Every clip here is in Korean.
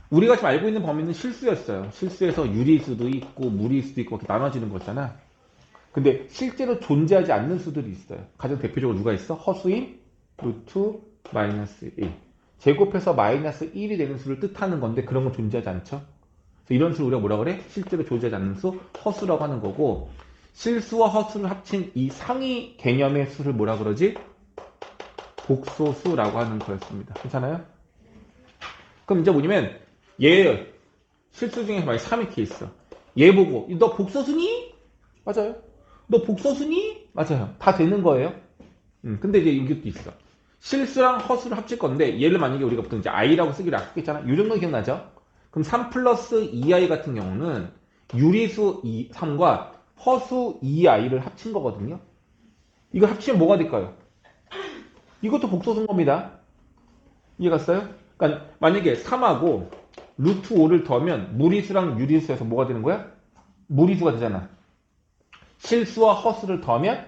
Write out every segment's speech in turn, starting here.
우리가 지금 알고 있는 범위는 실수였어요. 실수에서 유리수도 있고 무리수도 있고 이렇게 나눠지는 거잖아. 근데 실제로 존재하지 않는 수들이 있어요. 가장 대표적으로 누가 있어? 허수인 루트 마이너스 1. 제곱해서 마이너스 1이 되는 수를 뜻하는 건데 그런 건 존재하지 않죠. 그래서 이런 수를 우리가 뭐라 그래? 실제로 존재하지 않는 수, 허수라고 하는 거고, 실수와 허수를 합친 이 상위 개념의 수를 뭐라 그러지? 복소수라고 하는 거였습니다. 괜찮아요? 그럼 이제 뭐냐면 얘 실수 중에서 만약 3 이렇게 있어. 얘 보고 너 복소수니? 맞아요. 너 복소수니? 맞아요. 다 되는 거예요. 근데 이제 이것도 있어. 실수랑 허수를 합칠 건데 얘를 만약에 우리가 보통 이제 i라고 쓰기로 약속했잖아. 이 정도 기억나죠? 그럼 3 플러스 2i 같은 경우는 유리수 3과 허수 2i를 합친 거거든요. 이거 합치면 뭐가 될까요? 이것도 복소수인 겁니다. 이해갔어요? 그러니까 만약에 3하고 루트 5를 더하면 무리수랑 유리수에서 뭐가 되는 거야? 무리수가 되잖아. 실수와 허수를 더하면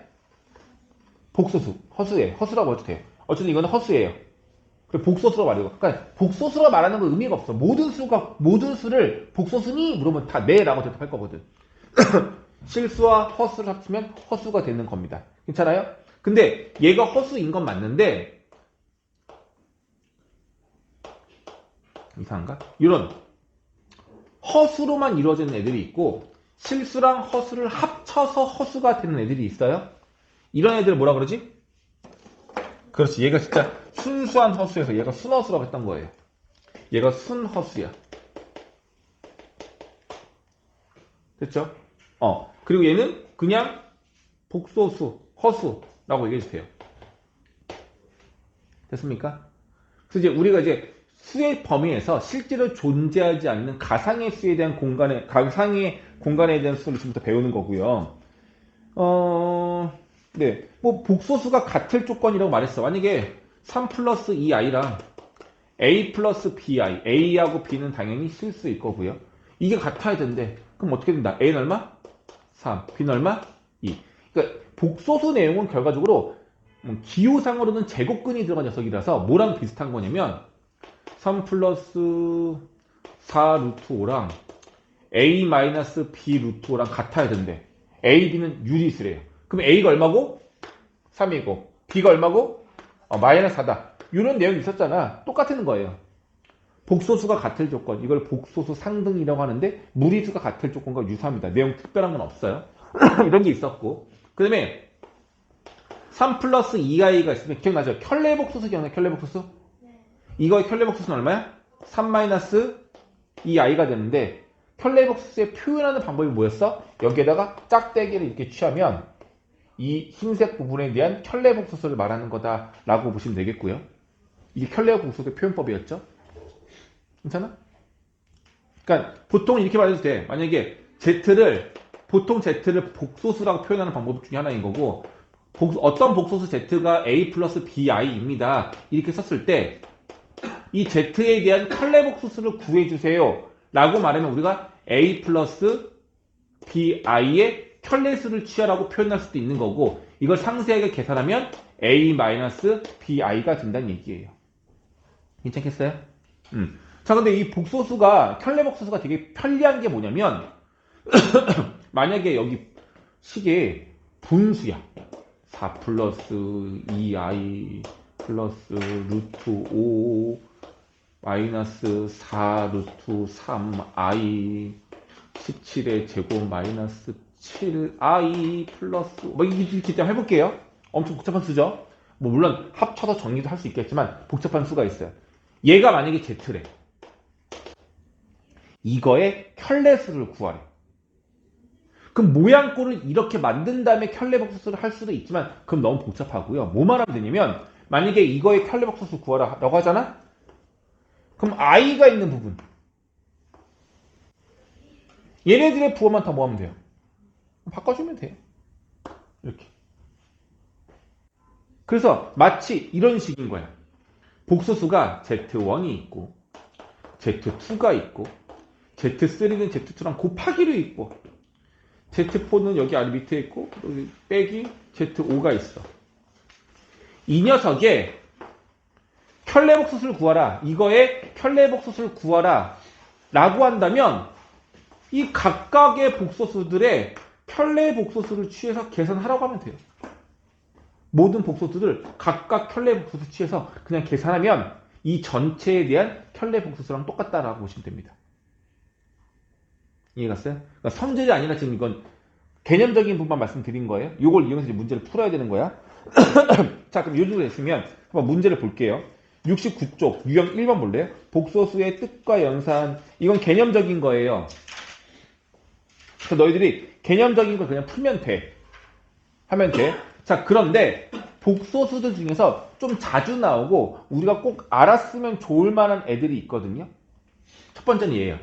복소수, 허수예요. 허수라고 해도 돼요. 어쨌든 이거는 허수예요. 그래 복소수로 말이고. 그러니까 복소수로 말하는 건 의미가 없어. 모든 수를 복소수니 물으면 다 네라고 대답할 거거든. 실수와 허수를 합치면 허수가 되는 겁니다. 괜찮아요? 근데 얘가 허수인 건 맞는데 이상한가? 이런 허수로만 이루어지는 애들이 있고 실수랑 허수를 합쳐서 허수가 되는 애들이 있어요. 이런 애들 뭐라 그러지? 그렇지. 얘가 진짜 순수한 허수에서 얘가 순허수라고 했던 거예요. 얘가 순허수야. 됐죠? 그리고 얘는 그냥 복소수, 허수라고 얘기해 주세요. 됐습니까? 그래서 이제 우리가 이제 수의 범위에서 실제로 존재하지 않는 가상의 수에 대한 가상의 공간에 대한 수를 지금부터 배우는 거고요. 네. 뭐, 복소수가 같을 조건이라고 말했어. 만약에 3 플러스 2i랑 a 플러스 bi, a하고 b는 당연히 실수일 거고요. 이게 같아야 된대. 그럼 어떻게 된다? a는 얼마? 3, b는 얼마? 2. 그러니까 복소수 내용은 결과적으로 기호상으로는 제곱근이 들어간 녀석이라서 뭐랑 비슷한 거냐면 3 플러스 4 루트 5랑 a 마이너스 b 루트 5랑 같아야 된대. a, b는 유리수래요. 그럼 a가 얼마고? 3이고 b가 얼마고? 마이너스 4다. 이런 내용이 있었잖아. 똑같은 거예요. 복소수가 같을 조건, 이걸 복소수 상등이라고 하는데 무리수가 같을 조건과 유사합니다. 내용 특별한 건 없어요. 이런 게 있었고 그 다음에 3 플러스 2i가 있으면 기억나죠? 켤레복소수 기억나요? 켤레복소수? 이거의 켤레복소수는 얼마야? 3 마이너스 2i가 되는데 켤레복소수의 표현하는 방법이 뭐였어? 여기에다가 짝대기를 이렇게 취하면 이 흰색 부분에 대한 켤레복소수를 말하는 거다라고 보시면 되겠고요. 이게 켤레복소수의 표현법이었죠. 괜찮아? 그러니까 보통 이렇게 말해도 돼. 만약에 보통 Z를 복소수라고 표현하는 방법 중에 하나인 거고 어떤 복소수 Z가 A 플러스 BI입니다. 이렇게 썼을 때 이 Z에 대한 켤레복소수를 구해주세요. 라고 말하면 우리가 A 플러스 BI의 켤레수를 취하라고 표현할 수도 있는 거고 이걸 상세하게 계산하면 A 마이너스 BI가 된다는 얘기예요. 괜찮겠어요? 자, 근데 이 복소수가, 켤레복소수가 되게 편리한 게 뭐냐면 만약에 여기 식에 분수야. 4 플러스 2i 플러스 루트 5 마이너스 4 루트 3i 17의 제곱 마이너스 7i 플러스 뭐 이렇게 해볼게요. 엄청 복잡한 수죠. 뭐 물론 합쳐서 정리도 할 수 있겠지만 복잡한 수가 있어요. 얘가 만약에 z래. 이거의 켤레수를 구하래. 그럼 모양꼴을 이렇게 만든 다음에 켤레복소수를 할 수도 있지만 그럼 너무 복잡하고요. 뭐 말하면 되냐면 만약에 이거의 켤레복소수 구하라 라고 하잖아? 그럼 i가 있는 부분 얘네들의 부호만 다 모으면 돼요. 바꿔주면 돼요. 이렇게. 그래서 마치 이런 식인 거야. 복소수가 Z1이 있고 Z2가 있고 Z3는 Z2랑 곱하기로 있고 Z4는 여기 아래 밑에 있고 여기 빼기 Z5가 있어. 이 녀석의 켤레복소수를 구하라. 이거의 켤레복소수를 구하라. 라고 한다면 이 각각의 복소수들의 켤레 복소수를 취해서 계산하라고 하면 돼요. 모든 복소수들 각각 켤레 복소수 취해서 그냥 계산하면 이 전체에 대한 켤레 복소수랑 똑같다라고 보시면 됩니다. 이해갔어요? 그러니까 성질이 아니라 지금 이건 개념적인 부분만 말씀드린 거예요. 이걸 이용해서 이제 문제를 풀어야 되는 거야. 자, 그럼 이 정도 됐으면 한번 문제를 볼게요. 69쪽 유형 1번 볼래요? 복소수의 뜻과 연산. 이건 개념적인 거예요. 그래서 너희들이 개념적인 걸 그냥 풀면 돼. 하면 돼. 자, 그런데 복소수들 중에서 좀 자주 나오고 우리가 꼭 알았으면 좋을 만한 애들이 있거든요. 첫 번째는 얘예요.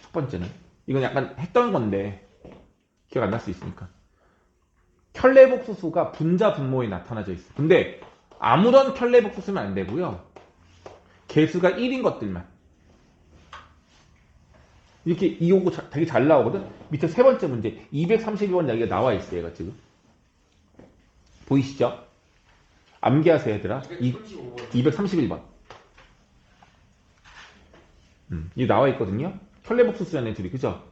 첫 번째는 이건 약간 했던 건데 기억 안 날 수 있으니까. 켤레복소수가 분자 분모에 나타나져 있어. 근데 아무런 켤레복소수면 안 되고요. 개수가 1인 것들만. 이렇게 이용고 되게 잘 나오거든. 밑에 세 번째 문제 232번 여기가 나와 있어요. 얘가 지금. 보이시죠? 암기하세요, 얘들아. 231번. 이게 나와 있거든요. 켤레복소수잖아요, 둘이. 그죠?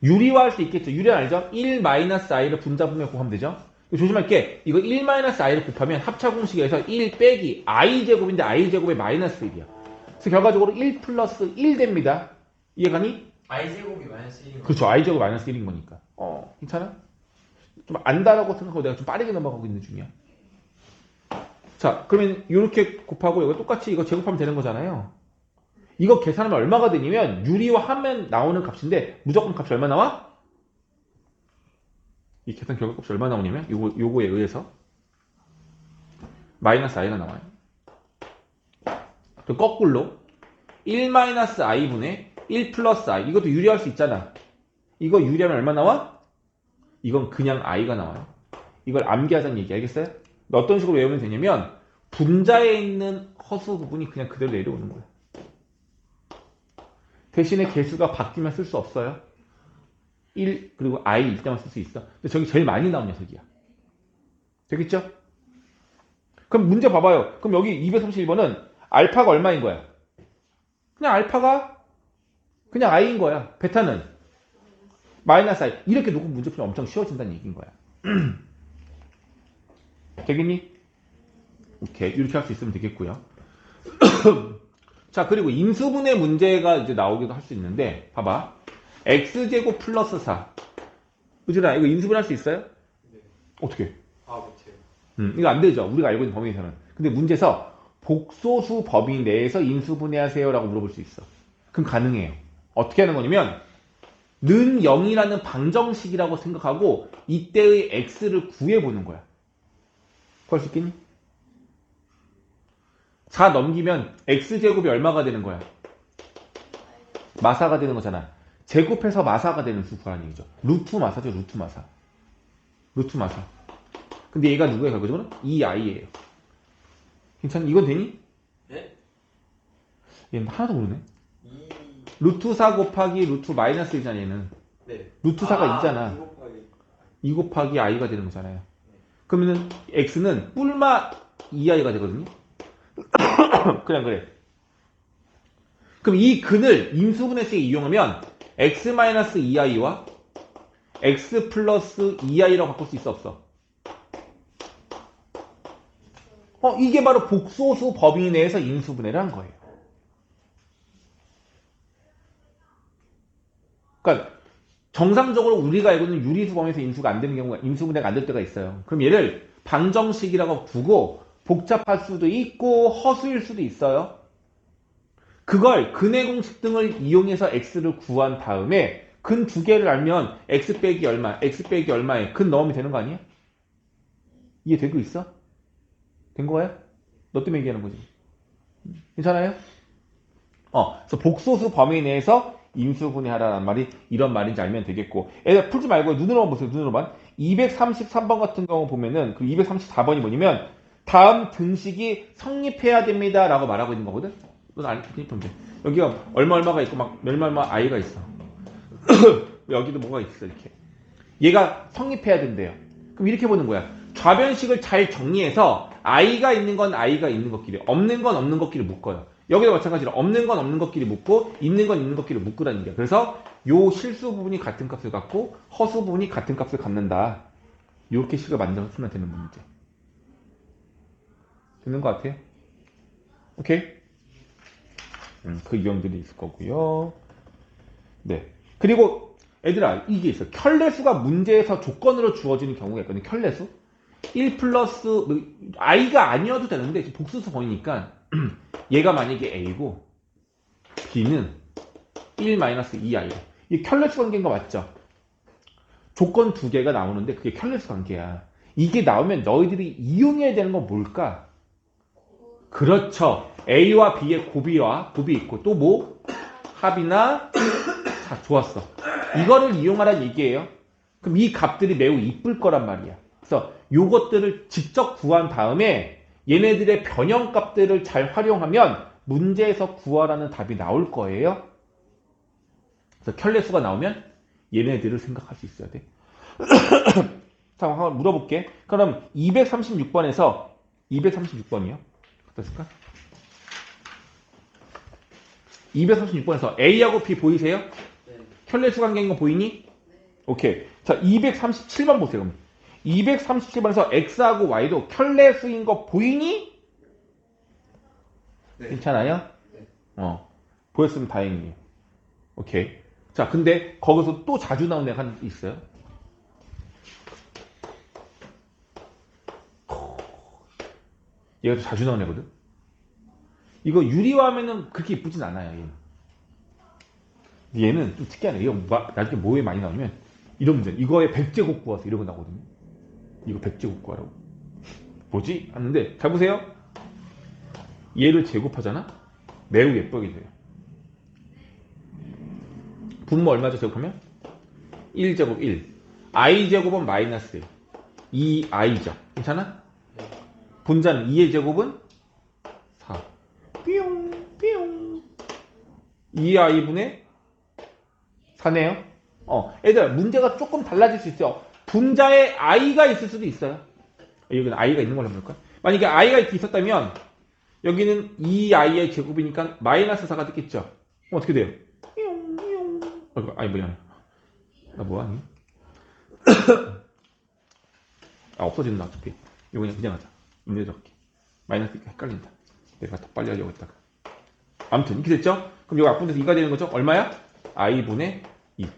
유리화할 수 있겠죠. 유리화 알죠? 1-i를 분자분모에 곱하면 되죠? 조심할 게 이거 1-i를 곱하면 합차 공식에서 1 빼기 i제곱인데 i제곱의 마이너스 1이야. 그래서 결과적으로 1 플러스 1 됩니다. 이해가니? i제곱이 마이너스 1인 그렇죠. i제곱 마이너스 1인 거니까. 괜찮아? 좀 안다라고 생각하고 내가 좀 빠르게 넘어가고 있는 중이야. 자, 그러면 이렇게 곱하고 이거 똑같이 이거 제곱하면 되는 거잖아요. 이거 계산하면 얼마가 되냐면 유리화하면 나오는 값인데 무조건 값이 얼마 나와? 이 계산 결과값이 얼마 나오냐면 요거에 의해서 마이너스 i가 나와요. 또 거꾸로 1-i분의 1 플러스 i. 이것도 유리할 수 있잖아. 이거 유리하면 얼마 나와? 이건 그냥 i가 나와요. 이걸 암기하자는 얘기 알겠어요? 어떤 식으로 외우면 되냐면 분자에 있는 허수 부분이 그냥 그대로 내려오는 거예요. 대신에 개수가 바뀌면 쓸 수 없어요. 1 그리고 i일 때만 쓸 수 있어. 근데 저기 제일 많이 나온 녀석이야. 되겠죠? 그럼 문제 봐봐요. 그럼 여기 231번은 알파가 얼마인 거야? 그냥 알파가 그냥 i인 거야. 베타는 마이너스 i. 이렇게 놓고 문제 풀면 엄청 쉬워진다는 얘기인 거야. 되겠니? 오케이. 이렇게 할 수 있으면 되겠고요. 자, 그리고 인수분해 문제가 이제 나오기도 할 수 있는데, 봐봐. x제곱 플러스 4. 우진아, 이거 인수분해 할 수 있어요? 네. 어떻게? 못해요. 이거 안 되죠. 우리가 알고 있는 범위에서는. 근데 문제에서 복소수 범위 내에서 인수분해 하세요 라고 물어볼 수 있어. 그럼 가능해요. 어떻게 하는 거냐면, 는 0이라는 방정식이라고 생각하고, 이때의 x를 구해보는 거야. 구할 수 있겠니? 4 넘기면 x제곱이 얼마가 되는 거야? 마사가 되는 거잖아. 제곱해서 마사가 되는 수 구하는 얘기죠. 루트 마사죠. 루트 마사. 루트 마사. 근데 얘가 누구예요? 결과적으로? 2i예요. 괜찮니? 이건 되니? 네? 얘는 하나도 모르네. 루트 4 곱하기 루트 마이너스 1이잖아 얘는. 네. 루트 4가 2잖아. 2 곱하기 2 곱하기 i가 되는 거잖아요. 그러면은 x는 뿔마 2i가 되거든요. 그냥 그래. 그럼 이 근을 인수분해식에 이용하면 x-2i와 x 플러스 2i라고 바꿀 수 있어 없어? 이게 바로 복소수 범위 내에서 인수분해를 한 거예요. 그러니까 정상적으로 우리가 알고 있는 유리수 범위에서 인수가 안 되는 경우가 인수분해가 안 될 때가 있어요. 그럼 얘를 방정식이라고 두고 복잡할 수도 있고 허수일 수도 있어요. 그걸 근의 공식 등을 이용해서 x를 구한 다음에 근 두 개를 알면 x 빼기 얼마, x 빼기 얼마에 근 넣으면 되는 거 아니야? 이해되고 있어? 된 거야? 너 때문에 얘기하는 거지. 괜찮아요? 그래서 복소수 범위 내에서 인수분해하라는 말이 이런 말인지 알면 되겠고, 애들 풀지 말고 눈으로만 보세요. 눈으로만. 233번 같은 경우 보면은 그 234번이 뭐냐면 다음 등식이 성립해야 됩니다 라고 말하고 있는 거거든. 넌 안 성립하면 돼. 여기가 얼마가 있고 막 얼마 i가 있어. 여기도 뭐가 있어 이렇게. 얘가 성립해야 된대요. 그럼 이렇게 보는 거야. 좌변식을 잘 정리해서 i가 있는 건 i가 있는 것끼리, 없는 건 없는 것끼리 묶어요. 여기도 마찬가지로 없는 건 없는 것끼리 묶고 있는 건 있는 것끼리 묶으라는 얘기야. 그래서 요 실수 부분이 같은 값을 갖고 허수 부분이 같은 값을 갖는다. 이렇게 식을 만들어서 풀면 되는 문제. 되는 것 같아요? 오케이? 그 유형들이 있을 거고요. 네. 그리고 애들아 이게 있어. 켤레수가 문제에서 조건으로 주어지는 경우가 있거든요. 켤레수. 1 플러스 i가 아니어도 되는데 지금 복수수 보이니까 얘가 만약에 a고 b는 1 마이너스 2i래. 이 켤레수 관계인 거 맞죠? 조건 두 개가 나오는데 그게 켤레수 관계야. 이게 나오면 너희들이 이용해야 되는 건 뭘까? 그렇죠. A와 B의 곱이 있고 또 뭐? 합이나 자, 좋았어. 이거를 이용하라는 얘기예요. 그럼 이 값들이 매우 이쁠 거란 말이야. 그래서 요것들을 직접 구한 다음에 얘네들의 변형값들을 잘 활용하면 문제에서 구하라는 답이 나올 거예요. 그래서 켤레수가 나오면 얘네들을 생각할 수 있어야 돼. 자, 한번 물어볼게. 그럼 236번에서 236번이요? 어떻을까? 236번에서 A하고 B 보이세요? 네. 켤레수 관계인 거 보이니? 오케이. 자, 237번 보세요. 그럼. 237번에서 X하고 Y도 켤레수인 거 보이니? 네. 괜찮아요? 네. 보였으면 다행이에요. 오케이. 자, 근데 거기서 또 자주 나오는 애가 있어요. 얘가 또 자주 나오는 애거든. 이거 유리화하면은 그렇게 이쁘진 않아요. 얘는 좀 특이하네. 이거 나중에 뭐에 많이 나오면 이런 문제. 이거에 100제곱 구하서 이런 거 나오거든요. 이거 100제곱 구하라고. 뭐지? 하는데 잘 보세요. 얘를 제곱하잖아? 매우 예쁘게 돼요. 분모 얼마죠? 제곱하면? 1제곱 1. i제곱은 마이너스 1. 2i죠. 괜찮아? 네. 분자는 2의 제곱은 4. 뿅 뿅. 2i분의 4네요. 애들 문제가 조금 달라질 수 있어요. 분자에 i가 있을 수도 있어요. 여기는 i가 있는 걸로 해볼까? 만약에 i가 이렇게 있었다면 여기는 2i의 제곱이니까 마이너스 4가 됐겠죠. 어떻게 돼요? 아니 뭐냐? 나 뭐하니? 없어진다 어차피. 이거 그냥 하자. 문제 적기. 마이너스니까 헷갈린다. 내가 더 빨리 하려고 했다가. 아무튼 이렇게 됐죠? 그럼 여기 앞분에서 2가 되는 거죠? 얼마야? i분의 2.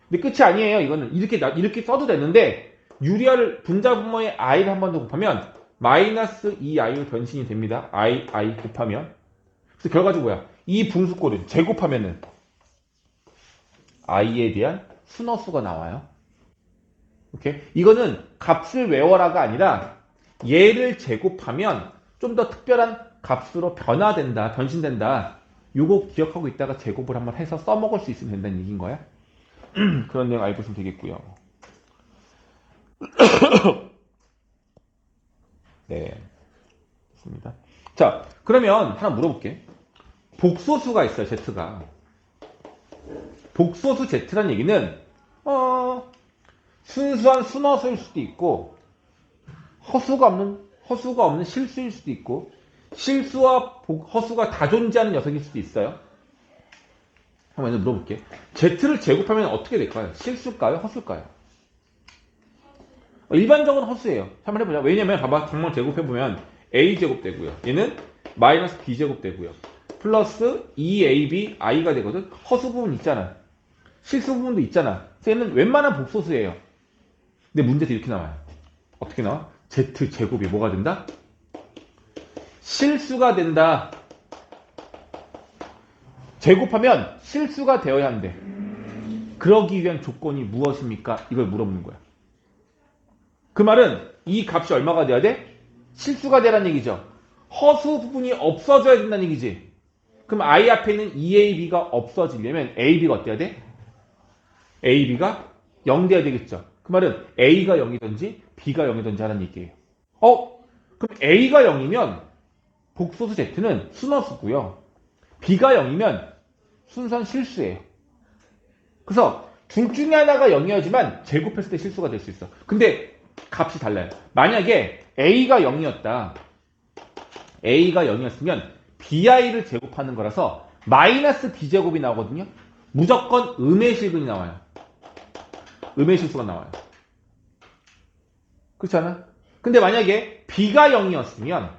근데 끝이 아니에요. 이거는 이렇게 써도 되는데 유리화를 분자 분모의 i를 한 번 더 곱하면 마이너스 2i로 변신이 됩니다. i 곱하면. 그래서 결과적으로 뭐야? 이 분수꼴은 제곱하면은 i에 대한 순허수가 나와요. 오케이? 이거는 값을 외워라가 아니라 얘를 제곱하면 좀 더 특별한 값으로 변신된다. 요거 기억하고 있다가 제곱을 한번 해서 써먹을 수 있으면 된다는 얘기인 거야. 그런 내용 알고 있으면 되겠고요. 네. 좋습니다. 자, 그러면 하나 물어볼게. 복소수가 있어요, Z가. 복소수 Z란 얘기는, 순수한 순허수일 수도 있고, 허수가 없는 실수일 수도 있고, 실수와 허수가 다 존재하는 녀석일 수도 있어요. 한번 물어볼게. Z를 제곱하면 어떻게 될까요? 실수일까요? 허수일까요? 일반적으로 허수예요. 한번 해보자. 왜냐면 봐봐. 정말 제곱해보면 a제곱 되고요. 얘는 마이너스 b제곱 되고요. 플러스 2ab i가 되거든. 허수 부분 있잖아. 실수 부분도 있잖아. 그래서 얘는 웬만한 복소수예요. 근데 문제에서 이렇게 나와요. 어떻게 나와? z제곱이 뭐가 된다? 실수가 된다. 제곱하면 실수가 되어야 한대. 그러기 위한 조건이 무엇입니까? 이걸 물어보는 거야. 그 말은 이 값이 얼마가 돼야 돼? 실수가 되라는 얘기죠. 허수 부분이 없어져야 된다는 얘기지. 그럼 i 앞에 있는 2ab가 없어지려면 ab가 어때야 돼? ab가 0 돼야 되겠죠. 그 말은 a가 0이든지 b가 0이든지 하는 얘기예요. 그럼 a가 0이면 복소수 z는 순허수고요. b가 0이면 순수한 실수예요. 그래서 둘 중에 하나가 0이어야지만 제곱했을 때 실수가 될 수 있어. 근데 값이 달라요. 만약에 a가 0이었다. a가 0이었으면 bi를 제곱하는 거라서 마이너스 b제곱이 나오거든요. 무조건 음의 실근이 나와요. 음의 실수가 나와요. 그렇지 않아? 근데 만약에 b가 0이었으면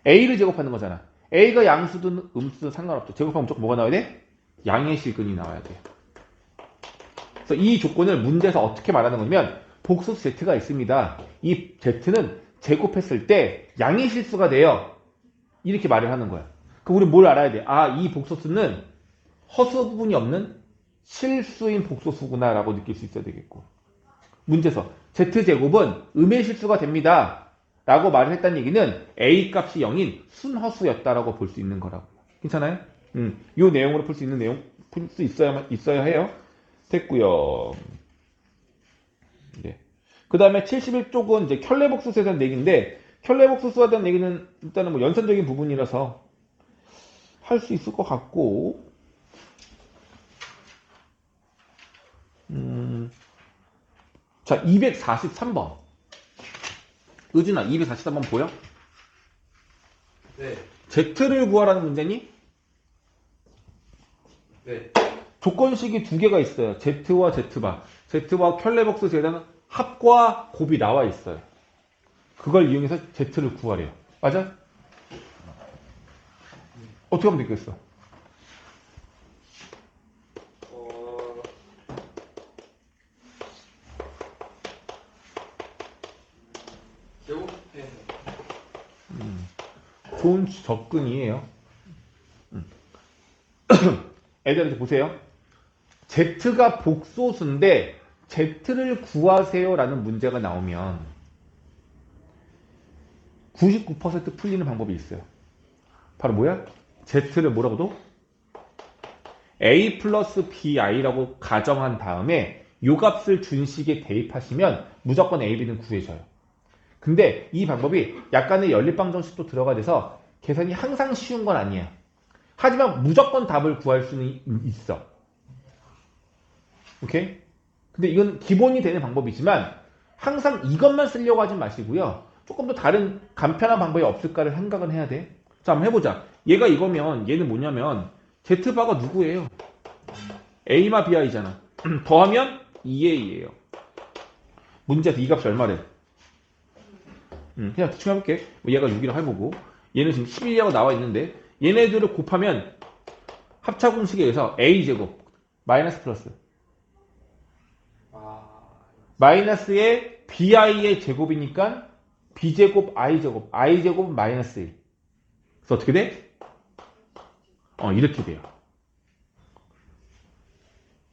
a를 제곱하는 거잖아. a가 양수든 음수든 상관없죠. 제곱하면 무조건 뭐가 나와야 돼? 양의 실근이 나와야 돼. 그래서 이 조건을 문제에서 어떻게 말하는 거냐면 복소수 z가 있습니다. 이 z는 제곱했을 때 양의 실수가 돼요. 이렇게 말을 하는 거야. 그럼 우리 뭘 알아야 돼? 아, 이 복소수는 허수 부분이 없는 실수인 복소수구나 라고 느낄 수 있어야 되겠고. 문제에서 z제곱은 음의 실수가 됩니다. 라고 말을 했다는 얘기는 a 값이 0인 순허수였다라고 볼 수 있는 거라고. 괜찮아요? 이 내용으로 풀 수 있는 내용 풀 수 있어야 해요. 됐고요. 네. 그 다음에 71쪽은 이제 켤레복수수에 대한 얘기인데 켤레복수수에 대한 얘기는 일단은 뭐 연산적인 부분이라서 할 수 있을 것 같고 자 243번 의준아 243번 보여? 네. Z를 구하라는 문제니? 네. 조건식이 두 개가 있어요. Z와 Z바. Z와 켤레복수 재단은 합과 곱이 나와 있어요. 그걸 이용해서 Z를 구하래요. 맞아? 어떻게 하면 되겠어? 제곱해서. 좋은 접근이에요. 애들한테 보세요. Z가 복소수인데 Z를 구하세요라는 문제가 나오면 99% 풀리는 방법이 있어요. 바로 뭐야? Z를 뭐라고도? A 플러스 BI라고 가정한 다음에 요 값을 준식에 대입하시면 무조건 A, B는 구해져요. 근데 이 방법이 약간의 연립방정식도 들어가 돼서 계산이 항상 쉬운 건 아니에요. 하지만 무조건 답을 구할 수는 있어. 오케이? 근데 이건 기본이 되는 방법이지만 항상 이것만 쓰려고 하지 마시고요. 조금 더 다른 간편한 방법이 없을까를 생각은 해야 돼. 자, 한번 해보자. 얘가 이거면 얘는 뭐냐면 Z바가 누구예요? A마 BI잖아. 더하면 2A예요. 문제에서 이 값이 얼마래? 그냥 대충 해볼게. 얘가 6이라고 해보고 얘는 지금 11이라고 나와 있는데 얘네들을 곱하면 합차 공식에 의해서 A제곱 마이너스 플러스 마이너스의 BI의 제곱이니까 B제곱 I제곱 I제곱 마이너스 1. 그래서 어떻게 돼? 이렇게 돼요.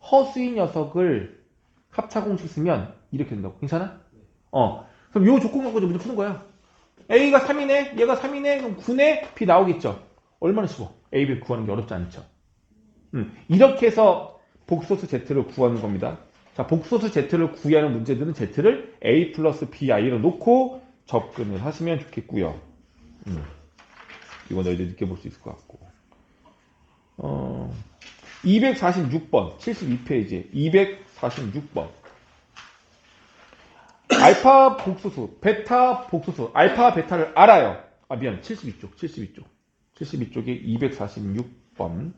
허수인 녀석을 합차 공식 쓰면 이렇게 된다고. 괜찮아? 그럼 요 조건 갖고 문제 푸는 거야. A가 3이네, 얘가 3이네, 그럼 9네, B 나오겠죠. 얼마나 쉬워. A, B 구하는 게 어렵지 않죠. 이렇게 해서 복소수 Z를 구하는 겁니다. 자, 복소수 Z를 구하는 문제들은 Z를 A 플러스 BI로 놓고 접근을 하시면 좋겠고요. 이거 너희들 느껴볼 수 있을 것 같고. 246번, 72페이지, 246번. 알파 복소수, 베타 복소수, 알파, 베타를 알아요. 아, 미안, 72쪽. 72쪽에 246번.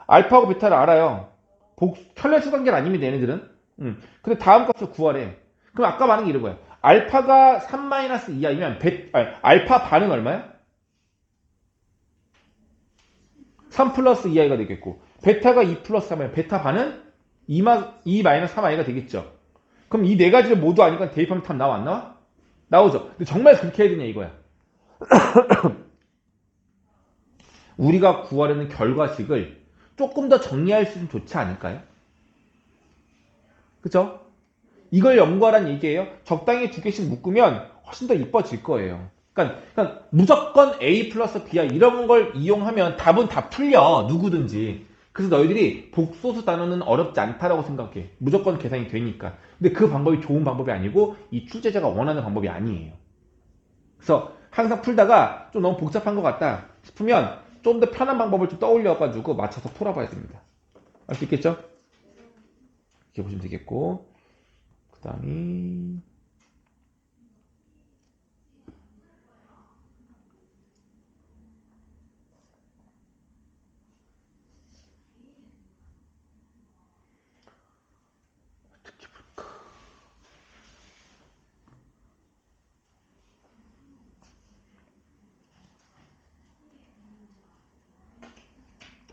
알파하고 베타를 알아요. 켤레수 관계는 아닙니다, 얘네들은. 근데 다음 값을 구하래. 그럼 아까 말한 게 이런 거야. 알파가 3-2i면 알파 반은 얼마야? 3 플러스 2i가 되겠고, 베타가 2 플러스 3이면 베타 반은 2 마이너스 3i가 되겠죠. 그럼 이 네 가지를 모두 아니까 대입하면 답 나와, 안 나와? 나오죠. 근데 정말 그렇게 해야 되냐 이거야. 우리가 구하려는 결과식을 조금 더 정리할 수 있으면 좋지 않을까요? 그쵸? 이걸 연구하라는 얘기예요. 적당히 두 개씩 묶으면 훨씬 더 이뻐질 거예요. 그러니까 무조건 A 플러스 B야 이런 걸 이용하면 답은 다 풀려. 누구든지. 그래서 너희들이 복소수 단어는 어렵지 않다라고 생각해. 무조건 계산이 되니까. 근데 그 방법이 좋은 방법이 아니고 이 출제자가 원하는 방법이 아니에요. 그래서 항상 풀다가 좀 너무 복잡한 것 같다 싶으면 좀 더 편한 방법을 좀 떠올려가지고 맞춰서 풀어봐야 됩니다. 알 수 있겠죠? 이렇게 보시면 되겠고, 그 다음이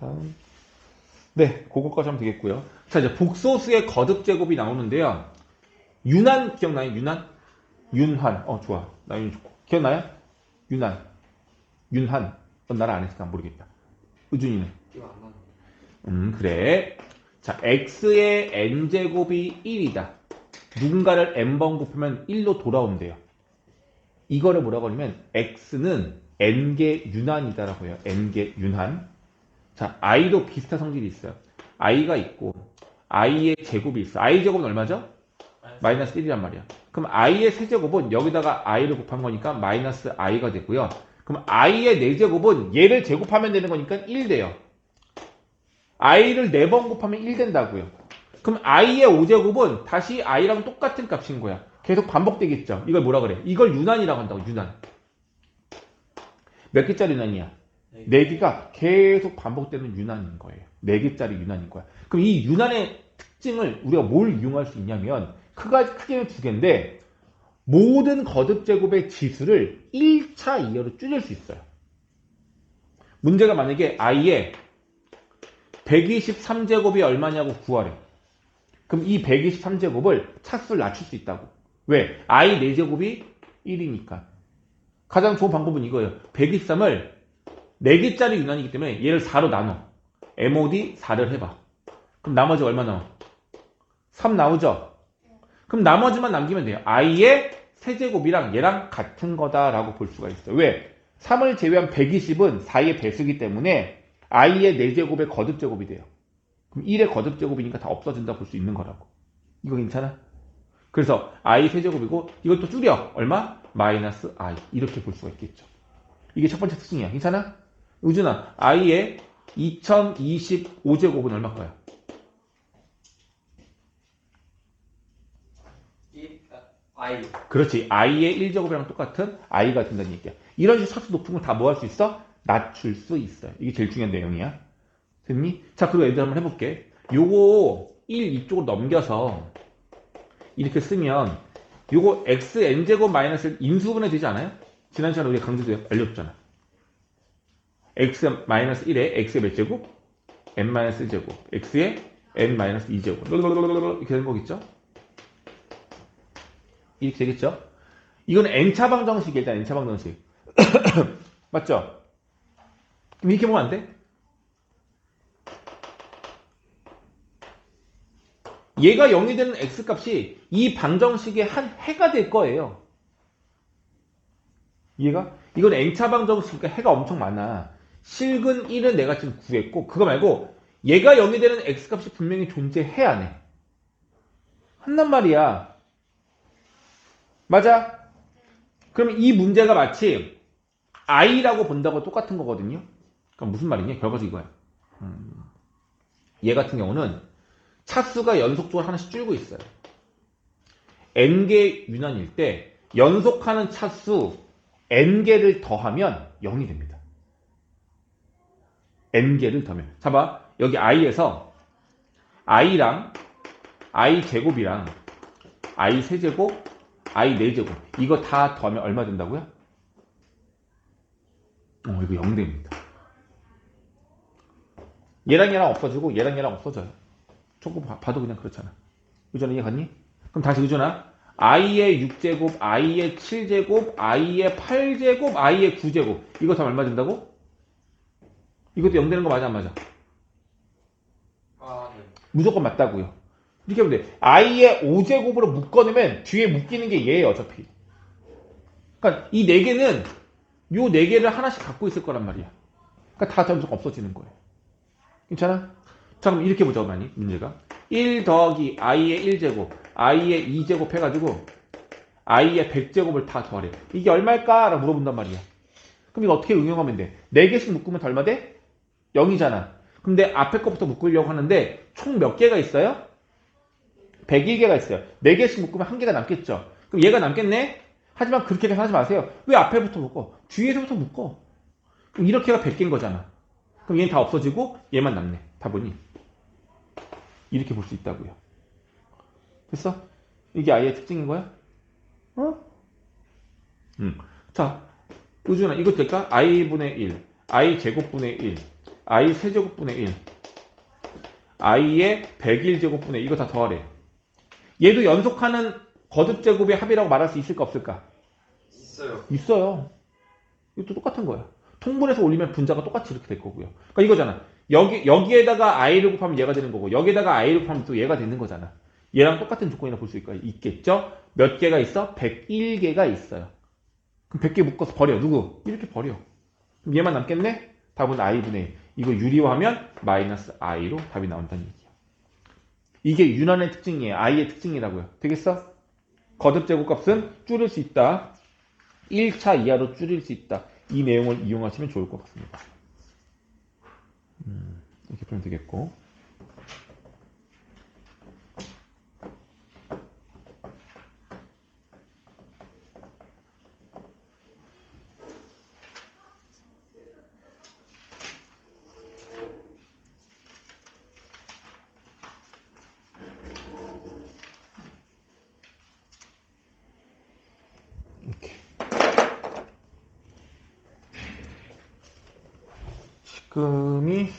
다음. 네, 그거까지 하면 되겠고요. 자, 이제 복소수의 거듭 제곱이 나오는데요. 윤한 기억나요? 윤한? 윤환. 좋아. 나 윤 좋고. 기억나요? 윤한. 윤한. 넌 나를 안 했을까 모르겠다. 의준이는? 기억 안 나는. 그래. 자, x의 n제곱이 1이다. 누군가를 n번 곱하면 1로 돌아온대요. 이거를 뭐라고 하냐면 x는 n개 윤한이다라고 해요. n개 윤한. 자, i도 비슷한 성질이 있어요. i가 있고 i의 제곱이 있어. i 제곱은 얼마죠? 마이너스 1이란 말이야. 그럼 i의 세제곱은 여기다가 i를 곱한 거니까 마이너스 i가 되고요. 그럼 i의 4제곱은 얘를 제곱하면 되는 거니까 1 돼요. i를 4번 곱하면 1 된다고요. 그럼 i의 5제곱은 다시 i랑 똑같은 값인 거야. 계속 반복되겠죠. 이걸 뭐라 그래? 이걸 윤환이라고 한다고. 윤환. 몇 개짜리 윤환이야? 4개가 계속 반복되는 윤환인 거예요. 4개짜리 윤환인 거야. 그럼 이 윤환의 특징을 우리가 뭘 이용할 수 있냐면 크게는 2개인데 모든 거듭 제곱의 지수를 1차 이하로 줄일 수 있어요. 문제가 만약에 i의 123제곱이 얼마냐고 구하래. 그럼 이 123제곱을 차수를 낮출 수 있다고. 왜? i 4제곱이 1이니까. 가장 좋은 방법은 이거예요. 123을 4개짜리 윤환이기 때문에 얘를 4로 나눠. mod 4를 해봐. 그럼 나머지 얼마 나와? 3 나오죠? 그럼 나머지만 남기면 돼요. i의 세제곱이랑 얘랑 같은 거다라고 볼 수가 있어요. 왜? 3을 제외한 120은 4의 배수이기 때문에 i의 4제곱의 거듭제곱이 돼요. 그럼 1의 거듭제곱이니까 다 없어진다 볼 수 있는 거라고. 이거 괜찮아? 그래서 i 세제곱이고 이것도 줄여. 얼마? 마이너스 i. 이렇게 볼 수가 있겠죠. 이게 첫 번째 특징이야. 괜찮아? 우준아, i의 2025제곱은 얼마일까요? I. 그렇지. i의 1제곱이랑 똑같은 i가 된다는 얘기야. 이런 식으로 차수 높은 걸 다 뭐 할 수 있어? 낮출 수 있어요. 이게 제일 중요한 내용이야. 됐니? 자, 그리고 애들 한번 해볼게. 요거 1 이쪽으로 넘겨서 이렇게 쓰면 요거 xn제곱 마이너스 인수분해 되지 않아요? 지난 시간에 우리가 강조도 알려줬잖아. x 마이너스 1에 x의 몇 제곱? n 마이너스 1제곱. x의 n 마이너스 2제곱. 이렇게 되는 거겠죠? 이렇게 되겠죠? 이건 n차 방정식이야. 일단 n차 방정식. 맞죠? 그럼 이렇게 보면 안 돼? 얘가 0이 되는 x값이 이 방정식의 한 해가 될 거예요. 이해가? 이건 n차 방정식이니까 해가 엄청 많아. 실근 1은 내가 지금 구했고 그거 말고 얘가 0이 되는 x값이 분명히 존재해야 해. 한단 말이야. 맞아? 그럼 이 문제가 마치 i라고 본다고 똑같은 거거든요. 그럼 무슨 말이냐? 결과적으로 이거야. 얘 같은 경우는 차수가 연속적으로 하나씩 줄고 있어요. n개 윤환일 때 연속하는 차수 n개를 더하면 0이 됩니다. n개를 더하면. 봐봐. 여기 i에서 i랑 i 제곱이랑 i 세제곱, i 4제곱 이거 다 더하면 얼마 된다고요? 이거 0 됩니다. 얘랑 얘랑 없어지고 얘랑 얘랑 없어져요. 조금 봐도 그냥 그렇잖아. 의전아 이해 갔니? 그럼 다시 의전아 i의 6제곱, i의 7제곱, i의 8제곱, i의 9제곱 이거 다 얼마 된다고? 이것도 0 되는 거 맞아 안 맞아? 네. 무조건 맞다고요. 이렇게 하면 돼. i의 5제곱으로 묶어내면 뒤에 묶이는 게 얘예요 어차피. 그러니까 이 4개는 요 4개를 하나씩 갖고 있을 거란 말이야. 그러니까 다 점점 없어지는 거예요. 괜찮아? 자 그럼 이렇게 보자 많이 문제가 1 더하기 i의 1제곱 i의 2제곱 해가지고 i의 100제곱을 다 더하래. 이게 얼마일까? 라고 물어본단 말이야. 그럼 이거 어떻게 응용하면 돼? 4개씩 묶으면 더 얼마 돼? 0이잖아. 근데 앞에 거부터 묶으려고 하는데 총 몇 개가 있어요? 101개가 있어요. 4개씩 묶으면 1개가 남겠죠. 그럼 얘가 남겠네? 하지만 그렇게 계산하지 마세요. 왜 앞에부터 묶어? 뒤에서부터 묶어. 그럼 이렇게가 100개인 거잖아. 그럼 얘는 다 없어지고 얘만 남네. 다 보니 이렇게 볼 수 있다고요. 됐어? 이게 아이의 특징인 거야? 자, 우준아 이거 될까? i분의 1, i 제곱분의 1 i 세제곱분의 1 i의 101제곱분의 이거 다 더하래. 얘도 연속하는 거듭제곱의 합이라고 말할 수 있을까 없을까? 있어요. 있어요. 이것도 똑같은 거야. 통분해서 올리면 분자가 똑같이 이렇게 될 거고요. 그러니까 이거잖아. 여기에다가 i를 곱하면 얘가 되는 거고 여기에다가 i를 곱하면 또 얘가 되는 거잖아. 얘랑 똑같은 조건이라 볼 수 있겠죠? 몇 개가 있어? 101개가 있어요. 그럼 100개 묶어서 버려. 누구? 이렇게 버려. 그럼 얘만 남겠네? 답은 i분의 1. 이거 유리화하면 마이너스 i로 답이 나온다는 얘기야. 이게 윤환의 특징이에요. i의 특징이라고요. 되겠어? 거듭제곱값은 줄일 수 있다. 1차 이하로 줄일 수 있다. 이 내용을 이용하시면 좋을 것 같습니다. 이렇게 풀면 되겠고. 이렇게. 지금이